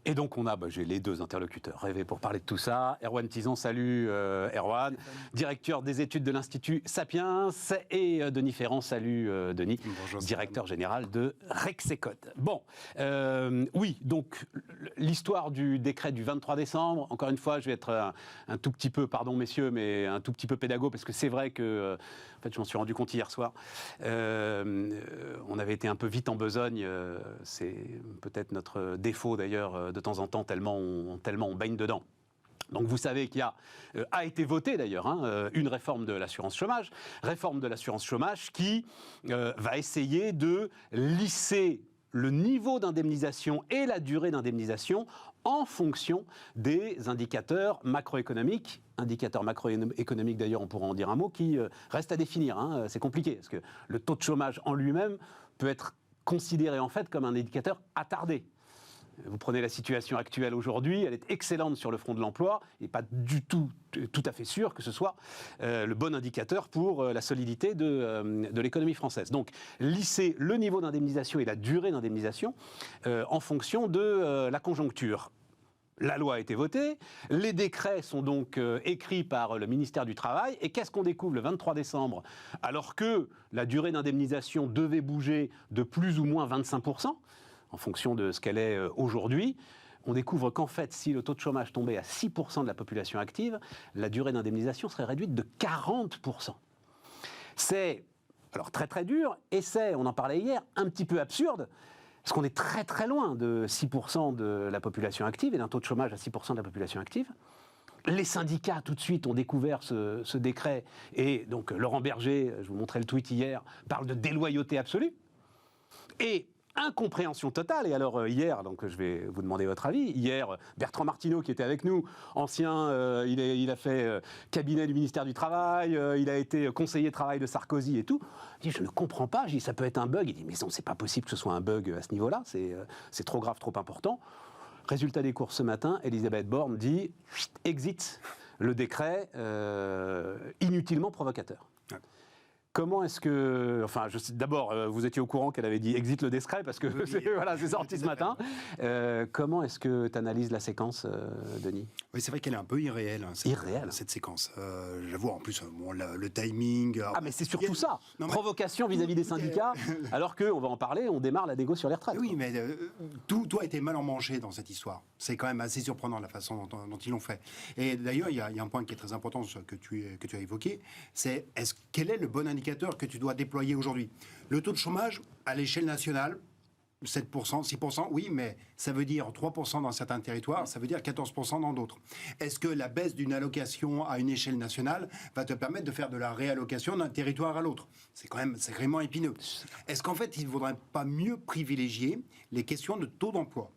Et donc j'ai les deux interlocuteurs rêvés pour parler de tout ça. Erwan Tison, salut Erwan, directeur des études de l'Institut Sapiens, et Denis Ferrand, salut Denis, bonjour, directeur général de Rexecode. Bon, oui, donc l'histoire du décret du 23 décembre, encore une fois, je vais être un tout petit peu, pardon messieurs, mais un tout petit peu pédago, parce que c'est vrai que, en fait, je m'en suis rendu compte hier soir, on avait été un peu vite en besogne, c'est peut-être notre défaut d'ailleurs de temps en temps, tellement on baigne dedans. Donc vous savez qu'il a été voté d'ailleurs une réforme de l'assurance chômage qui va essayer de lisser le niveau d'indemnisation et la durée d'indemnisation en fonction des indicateurs macroéconomiques. Indicateurs macroéconomiques, d'ailleurs, on pourra en dire un mot, qui restent à définir. C'est compliqué, parce que le taux de chômage en lui-même peut être considéré en fait comme un indicateur attardé. Vous prenez la situation actuelle aujourd'hui, elle est excellente sur le front de l'emploi, et pas du tout à fait sûr que ce soit le bon indicateur pour la solidité de l'économie française. Donc, lisser le niveau d'indemnisation et la durée d'indemnisation en fonction de la conjoncture. La loi a été votée, les décrets sont donc écrits par le ministère du Travail, et qu'est-ce qu'on découvre le 23 décembre, alors que la durée d'indemnisation devait bouger de plus ou moins 25%, en fonction de ce qu'elle est aujourd'hui, on découvre qu'en fait, si le taux de chômage tombait à 6% de la population active, la durée d'indemnisation serait réduite de 40%. C'est, alors très très dur, et c'est, on en parlait hier, un petit peu absurde, parce qu'on est très très loin de 6% de la population active, et d'un taux de chômage à 6% de la population active. Les syndicats, tout de suite, ont découvert ce décret, et donc Laurent Berger, je vous montrais le tweet hier, parle de déloyauté absolue. Et incompréhension totale. Et alors hier, donc je vais vous demander votre avis, hier Bertrand Martineau qui était avec nous, ancien, il a fait cabinet du ministère du Travail, il a été conseiller travail de Sarkozy et tout, il dit je ne comprends pas, je dis ça peut être un bug, il dit mais non c'est pas possible que ce soit un bug à ce niveau-là, c'est trop grave, trop important. Résultat des courses ce matin, Elisabeth Borne dit exit le décret inutilement provocateur. Ouais. Comment est-ce que... Enfin, d'abord, vous étiez au courant qu'elle avait dit « exit le décret » parce que c'est sorti ce matin. Comment est-ce que tu analyses la séquence, Denis ? Oui, c'est vrai qu'elle est un peu irréelle, cette séquence. J'avoue, en plus, le timing... Ah, mais c'est surtout ça. Provocation vis-à-vis des syndicats, alors qu'on va en parler, on démarre la négo sur les retraites. Oui, mais tout a été mal emmanché dans cette histoire. C'est quand même assez surprenant la façon dont ils l'ont fait. Et d'ailleurs, il y a un point qui est très important que tu as évoqué, c'est quel est le bon indicateur que tu dois déployer aujourd'hui. Le taux de chômage, à l'échelle nationale, 7%, 6%, oui, mais ça veut dire 3% dans certains territoires, ça veut dire 14% dans d'autres. Est-ce que la baisse d'une allocation à une échelle nationale va te permettre de faire de la réallocation d'un territoire à l'autre ? C'est quand même sacrément épineux. Est-ce qu'en fait, il ne vaudrait pas mieux privilégier les questions de taux d'emploi ?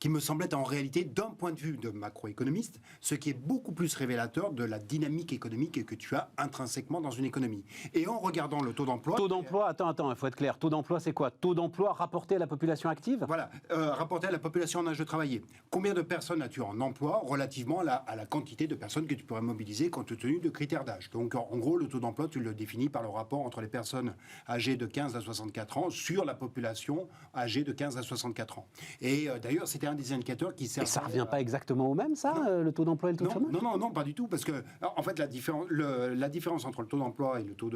Qui me semble être en réalité, d'un point de vue de macroéconomiste, ce qui est beaucoup plus révélateur de la dynamique économique que tu as intrinsèquement dans une économie. Et en regardant le taux d'emploi... Taux d'emploi, attends, il faut être clair. Taux d'emploi, c'est quoi ? Taux d'emploi rapporté à la population active ? Voilà, rapporté à la population en âge de travailler. Combien de personnes as-tu en emploi relativement à la quantité de personnes que tu pourrais mobiliser compte tenu de critères d'âge ? Donc, en gros, le taux d'emploi, tu le définis par le rapport entre les personnes âgées de 15 à 64 ans sur la population âgée de 15 à 64 ans. Et d'ailleurs, c'était un des indicateurs qui servent... Et ça ne revient pas exactement au même, ça, le taux d'emploi et le taux de chômage ? Non, pas du tout, parce que, en fait, la différence entre le taux d'emploi et le taux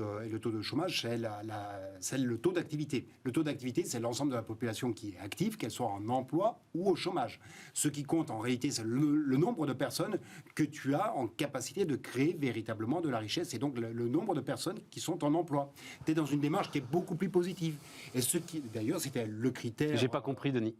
de chômage, c'est le taux d'activité. Le taux d'activité, c'est l'ensemble de la population qui est active, qu'elle soit en emploi ou au chômage. Ce qui compte, en réalité, c'est le nombre de personnes que tu as en capacité de créer véritablement de la richesse, et donc le nombre de personnes qui sont en emploi. Tu es dans une démarche qui est beaucoup plus positive. Et d'ailleurs, c'était le critère... J'ai pas compris, Denis.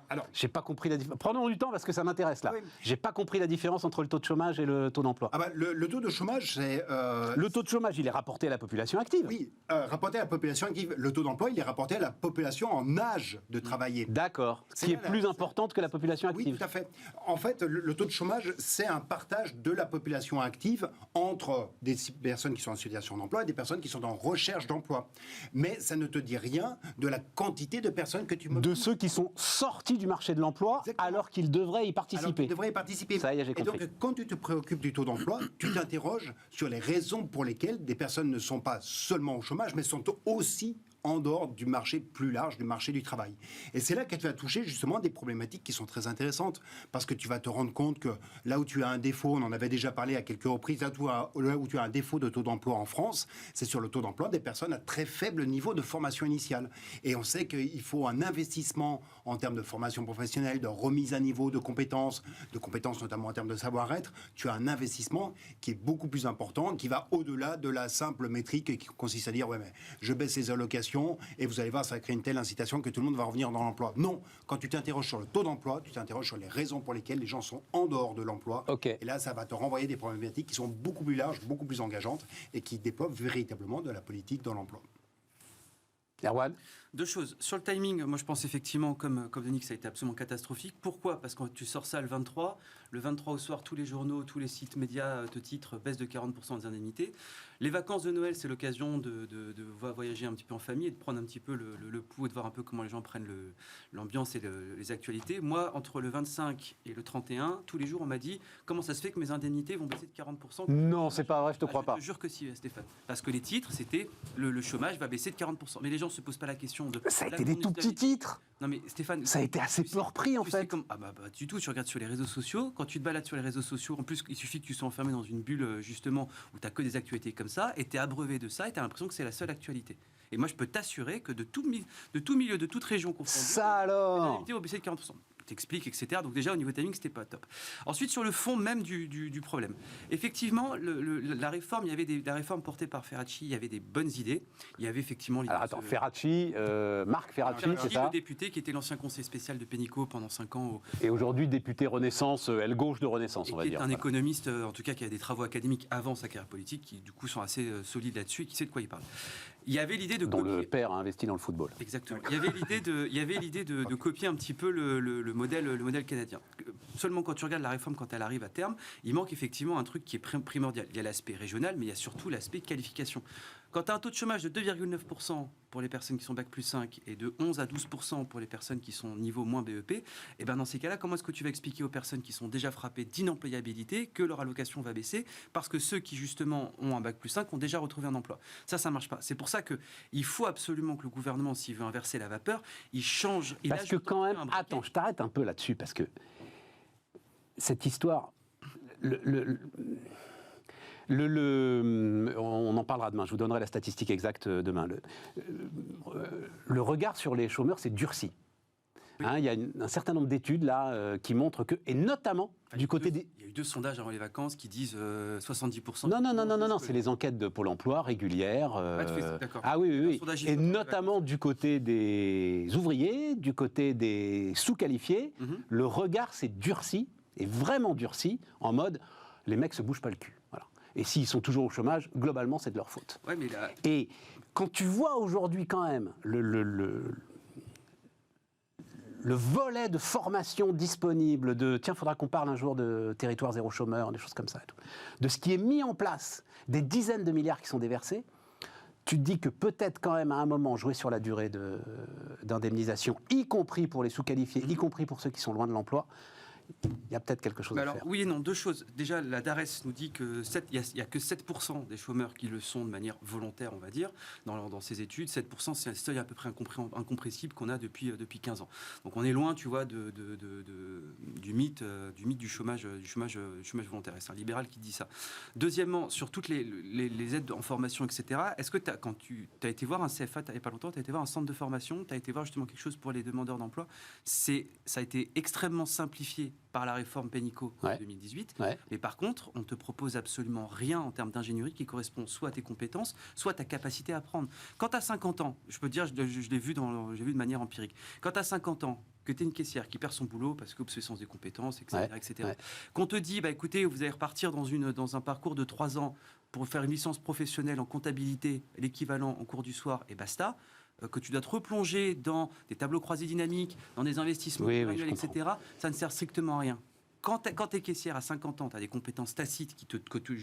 Alors... J'ai pas compris la différence. Prenons du temps parce que ça m'intéresse là. Oui. J'ai pas compris la différence entre le taux de chômage et le taux d'emploi. Le taux de chômage, c'est... Le taux de chômage, il est rapporté à la population active. Oui, rapporté à la population active. Le taux d'emploi, il est rapporté à la population en âge de travailler. D'accord. Qui est plus importante que la population active. Oui, tout à fait. En fait, le taux de chômage, c'est un partage de la population active entre des personnes qui sont en situation d'emploi et des personnes qui sont en recherche d'emploi. Mais ça ne te dit rien de la quantité de personnes que tu mobilises. De ceux qui sont sortis du marché de l'emploi. Exactement. Alors qu'ils devraient y participer. Alors qu'ils devraient y participer. Ça y est, j'ai compris. Et donc, quand tu te préoccupes du taux d'emploi, tu t'interroges sur les raisons pour lesquelles des personnes ne sont pas seulement au chômage, mais sont aussi en dehors du marché plus large, du marché du travail. Et c'est là que tu vas toucher justement des problématiques qui sont très intéressantes, parce que tu vas te rendre compte que là où tu as un défaut, on en avait déjà parlé à quelques reprises, là où tu as un défaut de taux d'emploi en France, c'est sur le taux d'emploi des personnes à très faible niveau de formation initiale. Et on sait qu'il faut un investissement en termes de formation professionnelle, de remise à niveau de compétences notamment en termes de savoir-être. Tu as un investissement qui est beaucoup plus important, qui va au-delà de la simple métrique qui consiste à dire « ouais, mais je baisse les allocations et vous allez voir, ça va créer une telle incitation que tout le monde va revenir dans l'emploi ». Non, quand tu t'interroges sur le taux d'emploi, tu t'interroges sur les raisons pour lesquelles les gens sont en dehors de l'emploi. Okay. Et là, ça va te renvoyer des problématiques qui sont beaucoup plus larges, beaucoup plus engageantes et qui déploient véritablement de la politique dans l'emploi. Erwan ? Deux choses. Sur le timing, moi je pense effectivement, comme Denis, que ça a été absolument catastrophique. Pourquoi ? Parce que quand tu sors ça le 23 au soir, tous les journaux, tous les sites médias te titrent baisse de 40% des indemnités. Les vacances de Noël, c'est l'occasion de voyager un petit peu en famille et de prendre un petit peu le pouls et de voir un peu comment les gens prennent l'ambiance et les actualités. Moi, entre le 25 et le 31, tous les jours, on m'a dit comment ça se fait que mes indemnités vont baisser de 40%. Non, c'est pas vrai, je te crois pas. Je te jure que si, Stéphane. Parce que les titres, c'était le chômage va baisser de 40%. Mais les gens ne se posent pas la question de... Ça a été des tout petits titres. Non mais Stéphane... Ça a été assez peu repris en fait. Ah bah du tout, tu regardes sur les réseaux sociaux, quand tu te balades sur les réseaux sociaux, en plus il suffit que tu sois enfermé dans une bulle justement où tu n'as que des actualités comme ça, et tu es abreuvé de ça, et tu as l'impression que c'est la seule actualité. Et moi je peux t'assurer que de tout milieu, de toute région confondue, ça alors, les indemnités vont baisser de 40%. T'expliques, etc. Donc déjà, au niveau timing, c'était pas top. Ensuite, sur le fond même du problème. Effectivement, la réforme, la réforme portée par Ferracci, il y avait des bonnes idées. Il y avait effectivement... Alors attends, Ferracci, Marc Ferracci, c'est ça ? Le député qui était l'ancien conseiller spécial de Pénicaud pendant 5 ans. Et aujourd'hui, député Renaissance, aile gauche de Renaissance, on va dire. Qui est un économiste, en tout cas, qui a des travaux académiques avant sa carrière politique, qui du coup sont assez solides là-dessus et qui sait de quoi il parle. Il y avait l'idée de dont le père a investi dans le football. Exactement. Il y avait l'idée de copier un petit peu le modèle canadien. Seulement quand tu regardes la réforme, quand elle arrive à terme, il manque effectivement un truc qui est primordial. Il y a l'aspect régional, mais il y a surtout l'aspect qualification. Quand tu as un taux de chômage de 2,9% pour les personnes qui sont Bac plus 5 et de 11 à 12% pour les personnes qui sont niveau moins BEP, et ben dans ces cas-là, comment est-ce que tu vas expliquer aux personnes qui sont déjà frappées d'inemployabilité que leur allocation va baisser parce que ceux qui justement ont un Bac plus 5 ont déjà retrouvé un emploi ? Ça marche pas. C'est pour ça qu'il faut absolument que le gouvernement, s'il veut inverser la vapeur, il change. Parce que quand même, attends, je t'arrête un peu là-dessus, parce que cette histoire... on en parlera demain, je vous donnerai la statistique exacte demain. Le regard sur les chômeurs s'est durci. Oui. Il y a un certain nombre d'études là qui montrent que, et notamment du côté des... Il y a eu 2 sondages avant les vacances qui disent 70%. Non, c'est les enquêtes de Pôle emploi régulières. Ah oui. Et notamment du côté des ouvriers, du côté des sous-qualifiés, le regard s'est durci, et vraiment durci, en mode les mecs se bougent pas le cul. Voilà. Et s'ils sont toujours au chômage, globalement, c'est de leur faute. Ouais, mais là... Et quand tu vois aujourd'hui quand même le volet de formation disponible, tiens, il faudra qu'on parle un jour de territoire zéro chômeur, des choses comme ça, et tout, de ce qui est mis en place, des dizaines de milliards qui sont déversés, tu te dis que peut-être quand même à un moment jouer sur la durée d'indemnisation, y compris pour les sous-qualifiés, y compris pour ceux qui sont loin de l'emploi, il y a peut-être quelque chose à faire. Oui et non, 2 choses. Déjà, la DARES nous dit qu'il n'y a que 7% des chômeurs qui le sont de manière volontaire, on va dire, dans ces études. 7%, c'est un seuil à peu près incompressible qu'on a depuis 15 ans. Donc on est loin, tu vois, du mythe du chômage volontaire. Et c'est un libéral qui dit ça. Deuxièmement, sur toutes les aides en formation, etc., est-ce que quand tu as été voir un CFA il n'y a pas longtemps, tu as été voir un centre de formation, tu as été voir justement quelque chose pour les demandeurs d'emploi, ça a été extrêmement simplifié par la réforme Pénicaud en 2018. Ouais. Mais par contre, on ne te propose absolument rien en termes d'ingénierie qui correspond soit à tes compétences, soit à ta capacité à apprendre. Quand tu as 50 ans, je peux te dire, je l'ai vu de manière empirique, quand tu as 50 ans, que tu es une caissière qui perd son boulot parce qu'obsolescence des compétences, etc. Qu'on te dit, écoutez, vous allez repartir dans un parcours de 3 ans pour faire une licence professionnelle en comptabilité, l'équivalent en cours du soir, et basta, que tu dois te replonger dans des tableaux croisés dynamiques, dans des investissements manuels, etc., ça ne sert strictement à rien. Quand tu es caissière à 50 ans, tu as des compétences tacites que tu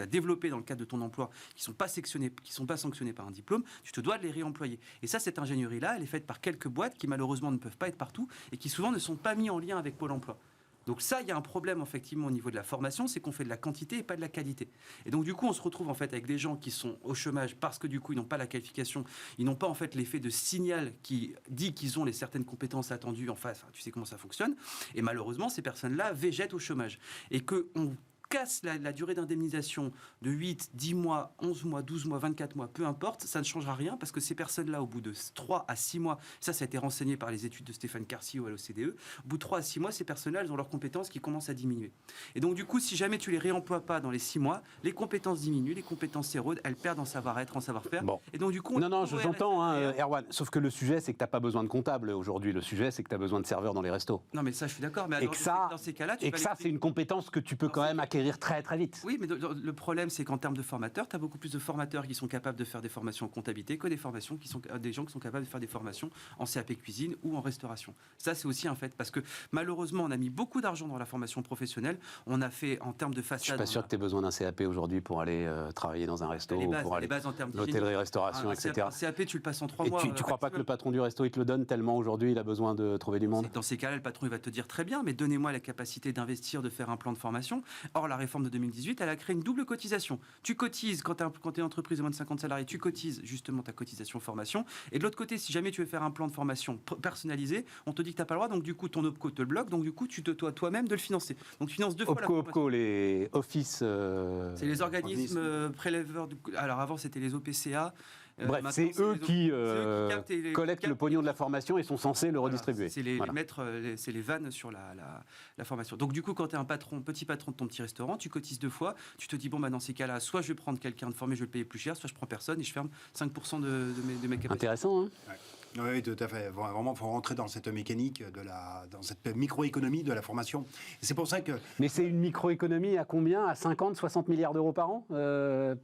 as développées dans le cadre de ton emploi, qui ne sont pas sanctionnées par un diplôme, tu te dois de les réemployer. Et ça, cette ingénierie-là, elle est faite par quelques boîtes qui malheureusement ne peuvent pas être partout et qui souvent ne sont pas mis en lien avec Pôle emploi. Donc ça, il y a un problème effectivement au niveau de la formation, c'est qu'on fait de la quantité et pas de la qualité. Et donc du coup, on se retrouve en fait avec des gens qui sont au chômage parce que du coup, ils n'ont pas la qualification, ils n'ont pas en fait l'effet de signal qui dit qu'ils ont les certaines compétences attendues en face. Enfin, tu sais comment ça fonctionne. Et malheureusement, ces personnes-là végètent au chômage. Et qu'on casse la durée d'indemnisation de 8, 10 mois, 11 mois, 12 mois, 24 mois, peu importe, ça ne changera rien parce que ces personnes-là, au bout de 3 à 6 mois, ça a été renseigné par les études de Stéphane Carcio à l'OCDE, au bout de 3 à 6 mois, ces personnes-là, elles ont leurs compétences qui commencent à diminuer. Et donc, du coup, si jamais tu les réemploies pas dans les 6 mois, les compétences diminuent, les compétences s'érodent, elles perdent en savoir-être, en savoir-faire. Bon. Et donc, du coup, Non, j'entends, hein, Erwan. Sauf que le sujet, c'est que tu n'as pas besoin de comptable aujourd'hui. Le sujet, c'est que tu as besoin de serveurs dans les restos. Non, mais ça, je suis d'accord. Mais Et alors, que ça, dans ces cas-là, c'est une compétence que tu peux quand même acquérir très, très vite. Oui, mais le problème, c'est qu'en termes de formateurs, tu as beaucoup plus de formateurs qui sont capables de faire des formations en comptabilité que des gens qui sont capables de faire des formations en CAP cuisine ou en restauration. Ça, c'est aussi un fait, parce que malheureusement, on a mis beaucoup d'argent dans la formation professionnelle. On a fait, en termes de façade... Je suis pas sûr que tu aies besoin d'un CAP aujourd'hui pour aller travailler dans un resto, pour aller bases en termes l'hôtellerie, restauration, etc. Un CAP, tu le passes en 3 Et mois. tu crois pas que le patron du resto, il te le donne tellement aujourd'hui, il a besoin de trouver du monde? Dans ces cas-là, le patron, il va te dire très bien, mais donnez-moi la capacité d'investir, de faire un plan de formation. Or, la réforme de 2018, elle a créé une double cotisation. Tu cotises quand tu es une entreprise de moins de 50 salariés, tu cotises justement ta cotisation formation. Et de l'autre côté, si jamais tu veux faire un plan de formation personnalisé, on te dit que tu n'as pas le droit, donc du coup, ton OPCO te le bloque, donc du coup, tu te dois toi-même de le financer. Donc tu finances 2 fois la formation. OPCO, les offices... C'est les organismes prélèveurs. Alors avant, c'était les OPCA. Bref, c'est eux qui collectent le pognon de la formation et sont censés le redistribuer. C'est les maîtres, c'est les vannes sur la formation. Donc du coup, quand tu es un petit patron de ton petit restaurant, tu cotises 2 fois, tu te dis, bon, bah, dans ces cas-là, soit je vais prendre quelqu'un de formé, je vais le payer plus cher, soit je prends personne et je ferme 5% de mes capacités. Intéressant, hein? Ouais. Oui, tout à fait. Vraiment, il faut rentrer dans cette mécanique, dans cette microéconomie de la formation. Et c'est pour ça que... Mais c'est une microéconomie à combien? À 50, 60 milliards d'euros par an?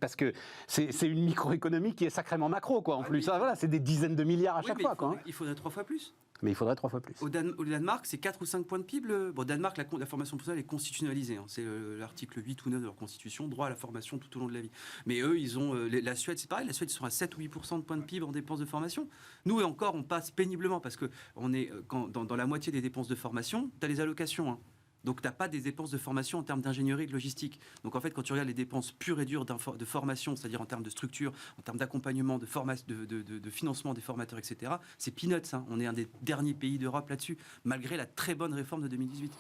Parce que c'est une microéconomie qui est sacrément macro, quoi. En plus, ça, voilà, c'est des dizaines de milliards à chaque fois, quoi. Il faudrait 3 fois plus. Mais il faudrait 3 fois plus. Au Danemark, c'est 4 ou 5 points de PIB. Bon, Danemark, la formation professionnelle est constitutionnalisée. Hein. C'est l'article 8 ou 9 de leur constitution, droit à la formation tout au long de la vie. Mais eux, ils ont... la Suède, c'est pareil. La Suède, ils sont à 7 ou 8% de points de PIB en dépenses de formation. Nous, et encore, on passe péniblement parce que on est, dans la moitié des dépenses de formation, tu as les allocations. Hein. Donc, tu n'as pas des dépenses de formation en termes d'ingénierie et de logistique. Donc, en fait, quand tu regardes les dépenses pures et dures de formation, c'est-à-dire en termes de structure, en termes d'accompagnement, de financement des formateurs, etc., c'est peanuts. Hein. On est un des derniers pays d'Europe là-dessus, malgré la très bonne réforme de 2018.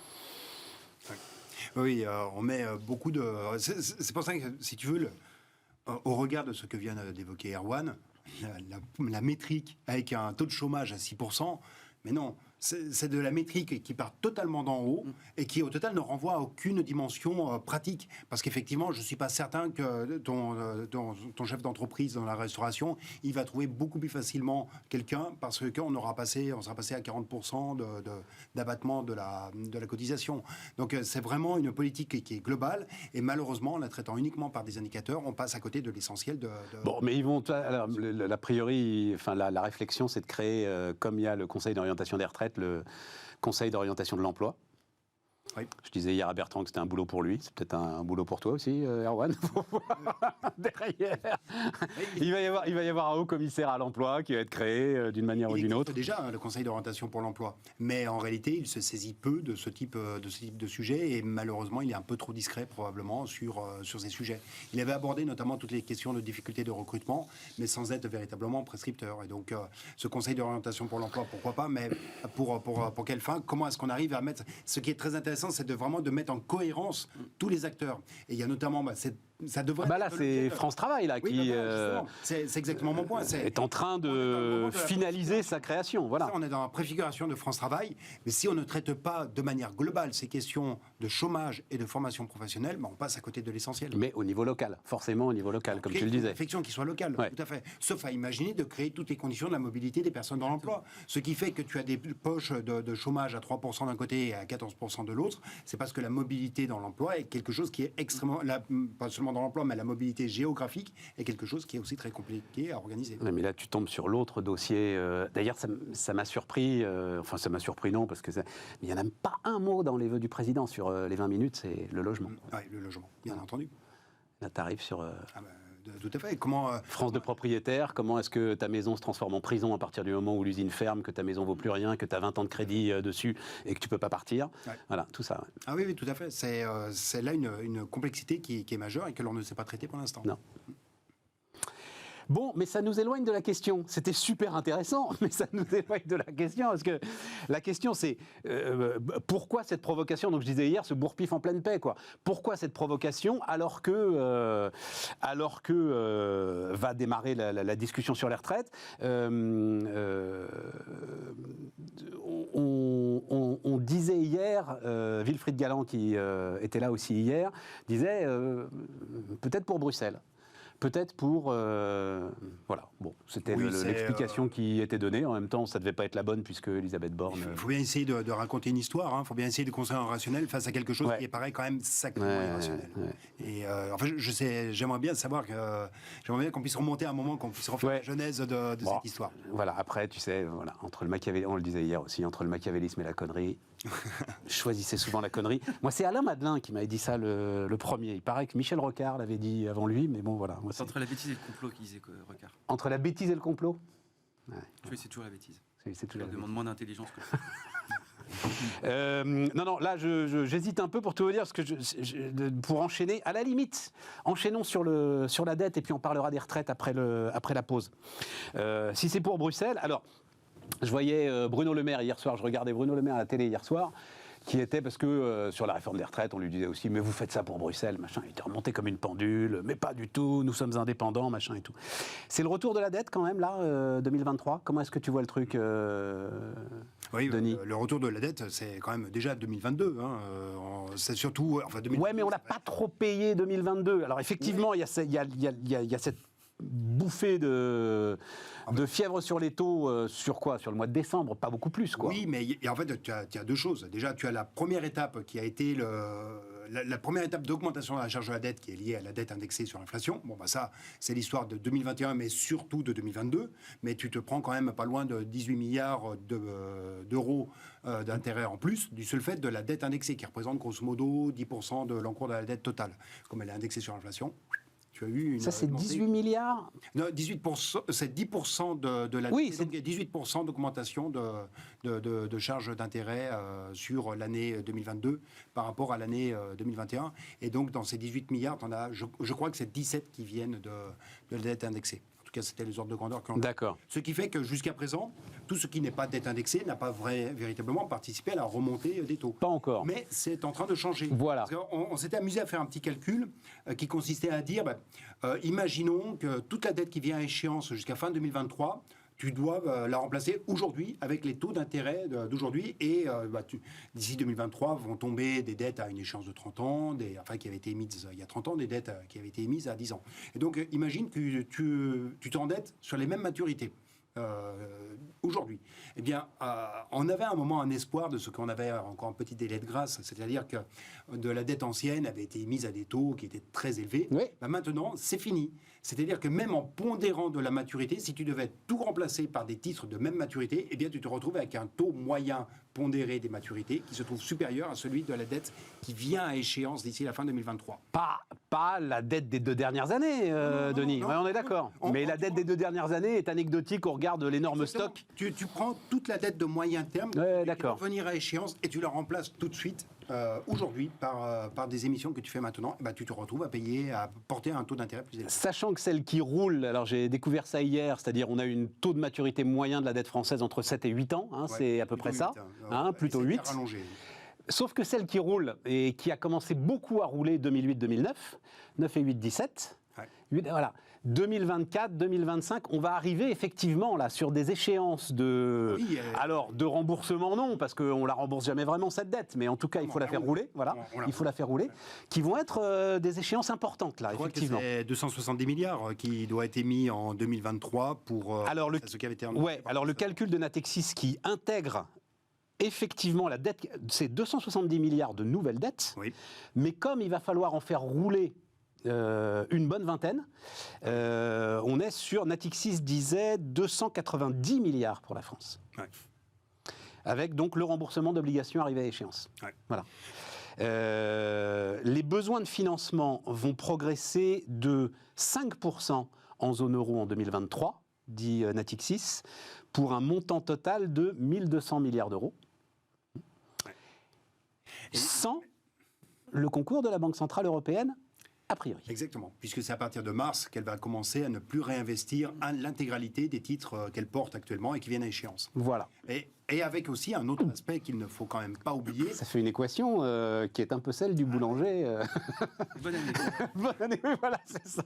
Oui, on met beaucoup de... C'est pour ça que, si tu veux, au regard de ce que vient d'évoquer Erwan, la métrique avec un taux de chômage à 6%, mais non, c'est de la métrique qui part totalement d'en haut et qui, au total, ne renvoie à aucune dimension pratique. Parce qu'effectivement, je ne suis pas certain que ton chef d'entreprise dans la restauration, il va trouver beaucoup plus facilement quelqu'un parce qu'on sera passé à 40% d'abattement de la cotisation. Donc, c'est vraiment une politique qui est globale et malheureusement, en la traitant uniquement par des indicateurs, on passe à côté de l'essentiel de... Bon, mais ils vont... Alors, a priori, enfin, la réflexion, c'est de créer, comme il y a le Conseil d'orientation des retraites, le Conseil d'orientation de l'emploi. Oui. Je disais hier à Bertrand que c'était un boulot pour lui. C'est peut-être un boulot pour toi aussi, Erwan. Derrière. Il va y avoir un haut commissaire à l'emploi qui va être créé d'une manière ou d'une autre. Il existe déjà le Conseil d'orientation pour l'emploi. Mais en réalité, il se saisit peu de ce type de sujet. Et malheureusement, il est un peu trop discret probablement sur ces sujets. Il avait abordé notamment toutes les questions de difficultés de recrutement, mais sans être véritablement prescripteur. Et donc, ce Conseil d'orientation pour l'emploi, pourquoi pas, mais pour quelle fin? Comment est-ce qu'on arrive à mettre... Ce qui est très intéressant, c'est vraiment de mettre en cohérence tous les acteurs. Et il y a notamment, ça devrait... là, c'est France Travail là, qui c'est exactement mon point. Est en train de finaliser sa création. Voilà. On est dans la préfiguration de France Travail, mais si on ne traite pas de manière globale ces questions de chômage et de formation professionnelle, on passe à côté de l'essentiel. Mais au niveau local, forcément au niveau local, comme tu le disais. Une réflexion qui soit locale, tout à fait. Sauf à imaginer de créer toutes les conditions de la mobilité des personnes dans l'emploi. Ce qui fait que tu as des poches de chômage à 3% d'un côté et à 14% de l'autre, c'est parce que la mobilité dans l'emploi est quelque chose qui est extrêmement... pas seulement dans l'emploi, mais la mobilité géographique est quelque chose qui est aussi très compliqué à organiser. Mais là, tu tombes sur l'autre dossier. D'ailleurs, ça m'a surpris. Enfin, ça m'a surpris, non, parce que il n'y en a même pas un mot dans les vœux du président sur les 20 minutes, c'est le logement. Oui, le logement, bien entendu. Là, tu arrives sur... tout à fait. Comment France de propriétaire, comment est-ce que ta maison se transforme en prison à partir du moment où l'usine ferme, que ta maison vaut plus rien, que tu as 20 ans de crédit dessus et que tu peux pas partir. Ouais. Voilà, tout ça. Ouais. Ah oui, tout à fait. C'est là une complexité qui est majeure et que l'on ne sait pas traiter pour l'instant. Non. Bon, mais ça nous éloigne de la question. C'était super intéressant, mais ça nous éloigne de la question. Parce que la question, c'est pourquoi cette provocation? Donc je disais hier, ce bourre-pif en pleine paix, quoi. Pourquoi cette provocation alors que va démarrer la discussion sur les retraites? On disait hier, Wilfried Galland, qui était là aussi hier, disait peut-être pour Bruxelles. Peut-être pour... voilà, bon, c'était Oui, l'explication qui était donnée. En même temps, ça ne devait pas être la bonne puisque Elisabeth Borne... Il faut bien essayer de raconter une histoire, il faut bien essayer de construire un rationnel face à quelque chose qui paraît quand même sacrément irrationnel. Et enfin, j'aimerais bien qu'on puisse remonter à un moment, qu'on puisse refaire la genèse de cette histoire. Voilà, après, tu sais, voilà, entre le machiavélisme, on le disait hier aussi, entre le machiavélisme et la connerie, je choisissais souvent la connerie. Moi, c'est Alain Madelin qui m'avait dit ça le premier. Il paraît que Michel Rocard l'avait dit avant lui, mais bon, voilà. C'est entre la bêtise et le complot qu'il disait Rocard. Entre la bêtise et le complot? Oui, c'est toujours la bêtise. C'est toujours la demande moins d'intelligence que non, là, j'hésite un peu pour tout vous dire, parce que pour enchaîner, à la limite, enchaînons sur la dette, et puis on parlera des retraites après la pause. Si c'est pour Bruxelles, alors, je voyais Bruno Le Maire hier soir, je regardais Bruno Le Maire à la télé hier soir, qui était parce que sur la réforme des retraites, on lui disait aussi, mais vous faites ça pour Bruxelles, machin, il était remonté comme une pendule, mais pas du tout, nous sommes indépendants, machin et tout. C'est le retour de la dette quand même, là, 2023, comment est-ce que tu vois le truc, oui, Denis? Le retour de la dette, c'est quand même déjà 2022, hein, c'est surtout... Enfin, 2022, ouais, mais on n'a pas trop payé 2022, alors effectivement, il y a cette bouffée de fièvre sur les taux, sur quoi? Sur le mois de décembre, pas beaucoup plus, quoi. Oui, mais en fait, tu as deux choses. Déjà, tu as la première étape qui a été la première étape d'augmentation de la charge de la dette qui est liée à la dette indexée sur l'inflation. Bon, bah ça, c'est l'histoire de 2021, mais surtout de 2022. Mais tu te prends quand même pas loin de 18 milliards d'euros d'intérêt en plus du seul fait de la dette indexée, qui représente grosso modo 10% de l'encours de la dette totale. Comme elle est indexée sur l'inflation. Tu as eu ça, c'est 18 milliards? Non, 18%, c'est 10% de la... Oui, c'est 18% d'augmentation de charges d'intérêt sur l'année 2022 par rapport à l'année 2021. Et donc, dans ces 18 milliards, t'en as, je crois que c'est 17 qui viennent de la dette indexée. En tout cas, c'était les ordres de grandeur que l'on a. D'accord. Ce qui fait que jusqu'à présent, tout ce qui n'est pas dette indexée n'a pas véritablement participé à la remontée des taux. Pas encore. Mais c'est en train de changer. Voilà. Parce on s'était amusé à faire un petit calcul qui consistait à dire, imaginons que toute la dette qui vient à échéance jusqu'à fin 2023, tu dois la remplacer aujourd'hui avec les taux d'intérêt d'aujourd'hui. Et d'ici 2023, vont tomber des dettes à une échéance de 30 ans, qui avaient été émises il y a 30 ans, des dettes qui avaient été émises à 10 ans. Et donc, imagine que tu t'endettes sur les mêmes maturités. Aujourd'hui. Eh bien, on avait à un moment un espoir de ce qu'on avait encore un petit délai de grâce, c'est-à-dire que de la dette ancienne avait été émise à des taux qui étaient très élevés. Oui. Maintenant, c'est fini. C'est-à-dire que même en pondérant de la maturité, si tu devais tout remplacer par des titres de même maturité, eh bien, tu te retrouves avec un taux moyen pondéré des maturités qui se trouve supérieur à celui de la dette qui vient à échéance d'ici la fin 2023. Pas la dette des 2 dernières années, Denis. non. Ouais, on est d'accord. Mais la dette des 2 dernières années est anecdotique au regard de l'énorme stock. Tu prends toute la dette de moyen terme qui va venir à échéance et tu la remplaces tout de suite aujourd'hui par des émissions que tu fais maintenant. Tu te retrouves à porter un taux d'intérêt plus élevé. Sachant que celle qui roule, alors j'ai découvert ça hier, c'est-à-dire on a un taux de maturité moyen de la dette française entre 7 et 8 ans, c'est à peu près ça, plutôt 8. Sauf que celle qui roule et qui a commencé beaucoup à rouler 2008-2009, 9 et 8, 17, voilà. 2024, 2025, on va arriver effectivement là sur des échéances de remboursement, non, parce qu'on la rembourse jamais vraiment cette dette, mais en tout cas il faut la faire rouler, il faut la faire rouler, qui vont être des échéances importantes là, effectivement. C'est 270 milliards qui doit être émis en 2023 pour ce qui avait été annoncé. Alors le calcul de Natixis qui intègre effectivement la dette, c'est 270 milliards de nouvelles dettes, mais comme il va falloir en faire rouler une bonne vingtaine. On est sur, Natixis disait 290 milliards pour la France. Avec donc le remboursement d'obligations arrivées à échéance. Voilà. Les besoins de financement vont progresser de 5% en zone euro en 2023, dit Natixis, pour un montant total de 1200 milliards d'euros, sans le concours de la Banque Centrale Européenne, a priori. Exactement, puisque c'est à partir de mars qu'elle va commencer à ne plus réinvestir l'intégralité des titres qu'elle porte actuellement et qui viennent à échéance. Voilà. Et avec aussi un autre aspect qu'il ne faut quand même pas oublier. Ça fait une équation qui est un peu celle du boulanger. Bonne année. Bonne année, oui, voilà, c'est ça.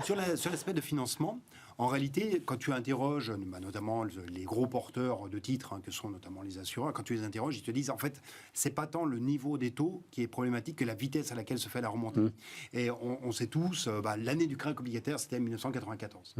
Sur l'aspect de financement, en réalité, quand tu interroges notamment les gros porteurs de titres, que sont notamment les assureurs, quand tu les interroges, ils te disent en fait, c'est pas tant le niveau des taux qui est problématique que la vitesse à laquelle se fait la remontée. Et on sait tous, l'année du crack obligataire, c'était 1994,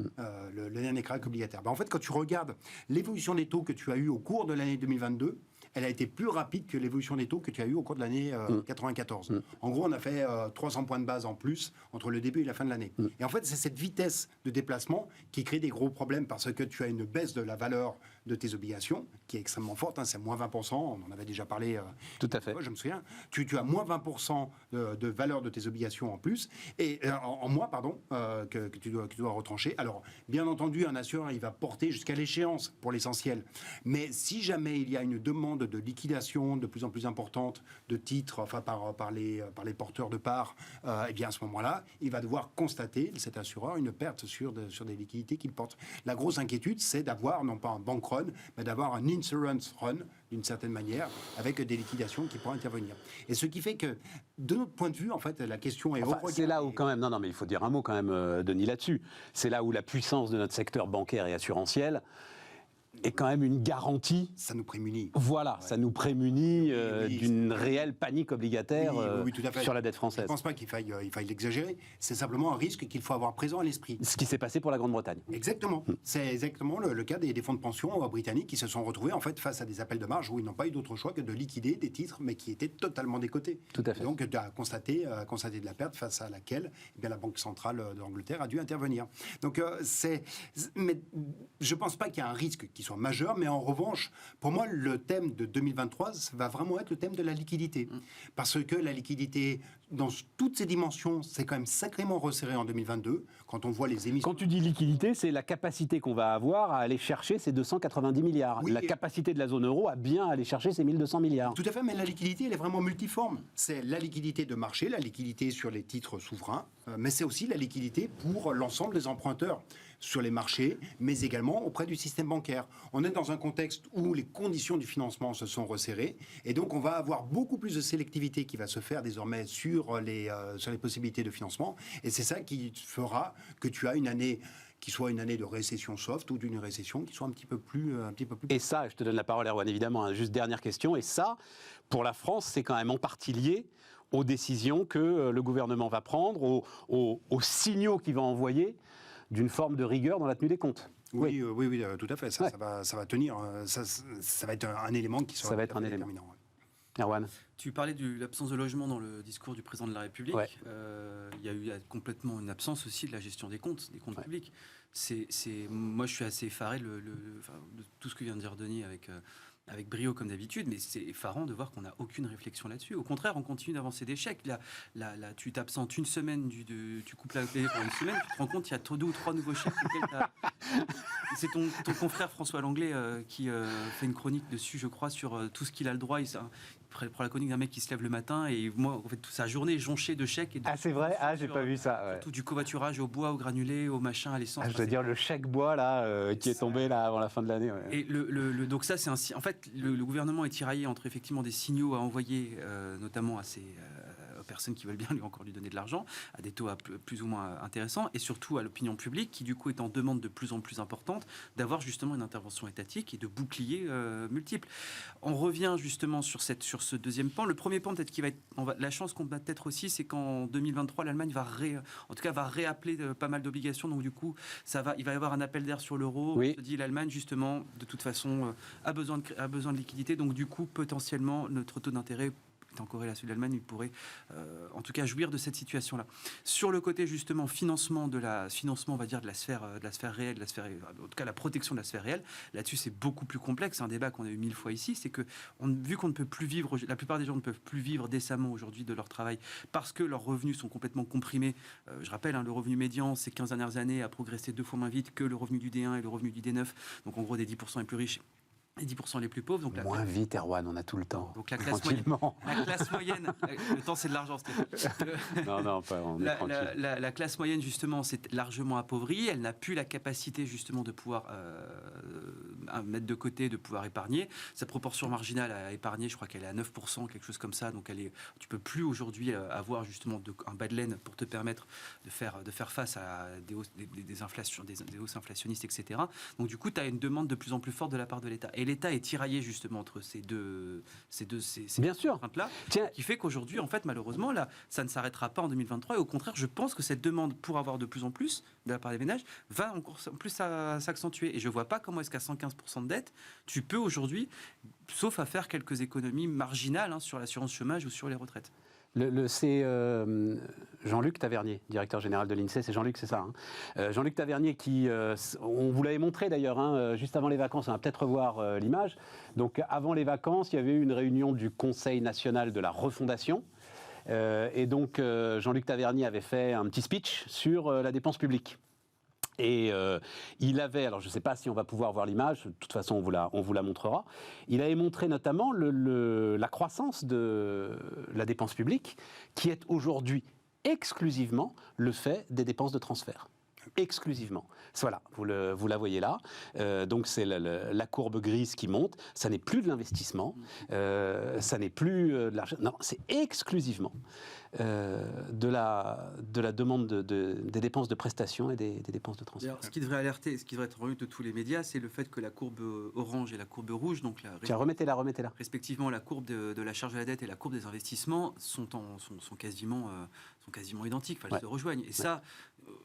le dernier crack obligataire. En fait, quand tu regardes l'évolution des taux que tu as eu au cours de l'année 2022, elle a été plus rapide que l'évolution des taux que tu as eu au cours de l'année 94. En gros, on a fait 300 points de base en plus entre le début et la fin de l'année. Et en fait, c'est cette vitesse de déplacement qui crée des gros problèmes parce que tu as une baisse de la valeur de tes obligations qui est extrêmement forte. C'est moins 20%. On en avait déjà parlé. Tout à fait. Je me souviens. Tu as moins 20% de valeur de tes obligations en plus. Et en moins, pardon, que tu dois retrancher. Alors, bien entendu, un assureur, il va porter jusqu'à l'échéance pour l'essentiel. Mais si jamais il y a une demande de liquidation de plus en plus importante de titres par les porteurs de parts, et bien à ce moment-là, il va devoir constater, cet assureur, une perte sur des liquidités qu'il porte. La grosse inquiétude, c'est d'avoir, non pas un bank run, mais d'avoir un insurance run, d'une certaine manière, avec des liquidations qui pourraient intervenir. Et ce qui fait que, de notre point de vue, en fait, la question est... c'est là où quand même... Non, mais il faut dire un mot quand même, Denis, là-dessus. C'est là où la puissance de notre secteur bancaire et assurentiel est quand même une garantie. Ça nous prémunit. Voilà, ça nous prémunit Oui, d'une réelle panique obligataire oui, tout à fait. sur la dette française. Je ne pense pas qu'il faille l'exagérer. C'est simplement un risque qu'il faut avoir présent à l'esprit. Ce qui s'est passé pour la Grande-Bretagne. Exactement. C'est exactement le cas des fonds de pension britanniques qui se sont retrouvés en fait face à des appels de marge où ils n'ont pas eu d'autre choix que de liquider des titres, mais qui étaient totalement décotés. Tout à fait. Et donc, de constater de la perte face à laquelle la Banque centrale d'Angleterre a dû intervenir. Donc, mais je ne pense pas qu'il y a un risque qui soit majeur, mais en revanche, pour moi, le thème de 2023 va vraiment être le thème de la liquidité. Parce que la liquidité, dans toutes ses dimensions, c'est quand même sacrément resserré en 2022, quand on voit les émissions... Quand tu dis liquidité, c'est la capacité qu'on va avoir à aller chercher ces 290 milliards. Oui, la capacité de la zone euro à bien aller chercher ces 1200 milliards. Tout à fait, mais la liquidité, elle est vraiment multiforme. C'est la liquidité de marché, la liquidité sur les titres souverains, mais c'est aussi la liquidité pour l'ensemble des emprunteurs sur les marchés, mais également auprès du système bancaire. On est dans un contexte où les conditions du financement se sont resserrées, et donc on va avoir beaucoup plus de sélectivité qui va se faire désormais sur les possibilités de financement, et c'est ça qui fera que tu as une année qui soit une année de récession soft ou d'une récession qui soit un petit peu plus... Et ça, je te donne la parole, Erwan, évidemment, juste dernière question, et ça, pour la France, c'est quand même en partie lié aux décisions que le gouvernement va prendre, aux signaux qu'il va envoyer d'une forme de rigueur dans la tenue des comptes. Oui, tout à fait. Ça va tenir. Ça va être un élément qui sera... Ça va être un élément. Erwan. Tu parlais de l'absence de logement dans le discours du président de la République. Ouais. Il y a eu complètement une absence aussi de la gestion des comptes publics. Moi, je suis assez effaré de tout ce que vient de dire Denis avec brio comme d'habitude, mais c'est effarant de voir qu'on n'a aucune réflexion là-dessus. Au contraire, on continue d'avancer des chèques. Là, tu t'absentes une semaine, tu coupes la clé pour une semaine, tu te rends compte qu'il y a 2 ou 3 nouveaux chèques. C'est ton confrère François Langlais qui fait une chronique dessus, je crois, sur tout ce qu'il a le droit. Il prend la chronique d'un mec qui se lève le matin et moi, en fait, toute sa journée est jonchée de chèques. C'est vrai. J'ai pas vu ça. Ouais. Tout du covoiturage au bois, au granulé, au machin, à l'essence. Je dois dire le chèque bois là qui est tombé là avant la fin de l'année. Ouais. Et donc ça, c'est en fait le gouvernement est tiraillé entre effectivement des signaux à envoyer, notamment à ces personnes qui veulent bien lui donner de l'argent à des taux plus ou moins intéressants, et surtout à l'opinion publique qui du coup est en demande de plus en plus importante d'avoir justement une intervention étatique et de boucliers multiples. On revient justement sur ce deuxième pan. Le premier pan peut-être qui va être la chance qu'on a peut-être aussi, c'est qu'en 2023 l'Allemagne va réappeler pas mal d'obligations, donc du coup il va y avoir un appel d'air sur l'euro. Oui. On se dit l'Allemagne justement de toute façon a besoin de liquidité, donc du coup potentiellement notre taux d'intérêt est en corrélation avec l'Allemagne, il pourrait en tout cas jouir de cette situation-là. Sur le côté justement financement, on va dire de la sphère réelle, en tout cas la protection de la sphère réelle, là-dessus c'est beaucoup plus complexe. Un débat qu'on a eu 1000 fois ici, c'est que vu qu'on ne peut plus vivre, la plupart des gens ne peuvent plus vivre décemment aujourd'hui de leur travail parce que leurs revenus sont complètement comprimés. Je rappelle, le revenu médian ces 15 dernières années a progressé 2 fois moins vite que le revenu du D1 et le revenu du D9, donc en gros des 10% les plus riches et 10% les plus pauvres. Donc moins vite, Erwan, on a tout le temps. Donc la classe moyenne, le temps c'est de l'argent. Non, pas, on est tranquille. La classe moyenne, justement, s'est largement appauvrie. Elle n'a plus la capacité, justement, de pouvoir mettre de côté, de pouvoir épargner. Sa proportion marginale à épargner, je crois qu'elle est à 9%, quelque chose comme ça. Donc tu peux plus aujourd'hui avoir, justement, un bas de laine pour te permettre de faire face à des inflations, des hausses inflationnistes, etc. Donc du coup, tu as une demande de plus en plus forte de la part de l'État. Et l'État est tiraillé justement entre ces Bien sûr. contraintes-là, qui fait qu'aujourd'hui, en fait, malheureusement, là, ça ne s'arrêtera pas en 2023. Et au contraire, je pense que cette demande pour avoir de plus en plus de la part des ménages va encore plus s'accentuer. Et je ne vois pas comment est-ce qu'à 115% de dette, tu peux aujourd'hui, sauf à faire quelques économies marginales sur l'assurance chômage ou sur les retraites. C'est Jean-Luc Tavernier, directeur général de l'INSEE, c'est Jean-Luc, c'est ça. Jean-Luc Tavernier qui, on vous l'avait montré d'ailleurs, juste avant les vacances, on va peut-être revoir l'image. Donc avant les vacances, il y avait eu une réunion du Conseil national de la refondation. Et donc Jean-Luc Tavernier avait fait un petit speech sur la dépense publique. Et il avait, alors je ne sais pas si on va pouvoir voir l'image, de toute façon on vous la montrera, il avait montré notamment la croissance de la dépense publique qui est aujourd'hui exclusivement le fait des dépenses de transfert. Exclusivement. Voilà, vous la voyez là. Donc c'est la courbe grise qui monte. Ça n'est plus de l'investissement, ça n'est plus de l'argent. Non, c'est exclusivement de la demande des dépenses de prestations et des dépenses de transfert. Ce qui devrait alerter, ce qui devrait être revu de tous les médias, c'est le fait que la courbe orange et la courbe rouge, donc Tiens, remettez-la. Respectivement, la courbe de la charge de la dette et la courbe des investissements sont quasiment identiques. Enfin, elles se rejoignent. Et ça,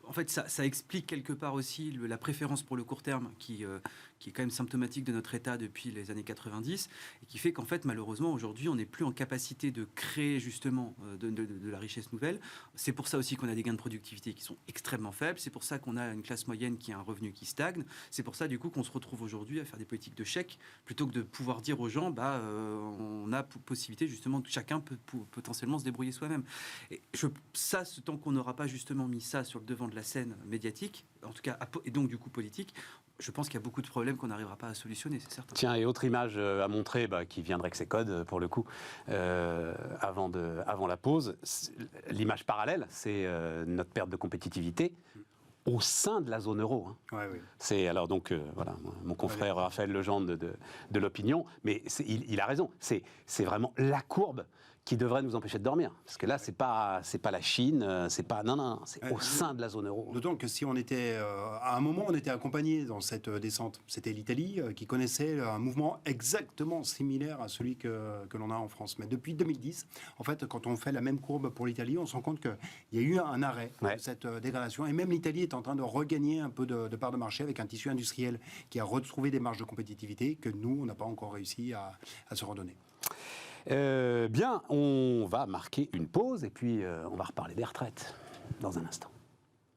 en fait, ça explique quelque part aussi la préférence pour le court terme qui est quand même symptomatique de notre État depuis les années 90 et qui fait qu'en fait, malheureusement, aujourd'hui, on n'est plus en capacité de créer justement de la richesse nouvelle. C'est pour ça aussi qu'on a des gains de productivité qui sont extrêmement faibles. C'est pour ça qu'on a une classe moyenne qui a un revenu qui stagne. C'est pour ça, du coup, qu'on se retrouve aujourd'hui à faire des politiques de chèques plutôt que de pouvoir dire aux gens, on a possibilité justement que chacun peut potentiellement se débrouiller soi-même. Et tant qu'on n'aura pas justement mis ça sur le devant de la scène médiatique, en tout cas, et donc du coup politique, je pense qu'il y a beaucoup de problèmes qu'on n'arrivera pas à solutionner, c'est certain. Tiens, et autre image à montrer, qui vient de Rexecode, pour le coup, avant la pause. L'image parallèle, c'est notre perte de compétitivité au sein de la zone euro. Oui. C'est alors donc voilà, mon confrère Raphaël Legendre de l'Opinion, mais il a raison. C'est vraiment la courbe qui devrait nous empêcher de dormir, parce que là c'est pas la Chine, c'est au sein de la zone euro. D'autant que si on était à un moment on était accompagné dans cette descente, c'était l'Italie qui connaissait un mouvement exactement similaire à celui que l'on a en France. Mais depuis 2010, en fait, quand on fait la même courbe pour l'Italie, on se rend compte qu'il y a eu un arrêt de cette dégradation, et même l'Italie est en train de regagner un peu de part de marché avec un tissu industriel qui a retrouvé des marges de compétitivité que nous on n'a pas encore réussi à se redonner. Bien, on va marquer une pause et puis on va reparler des retraites dans un instant.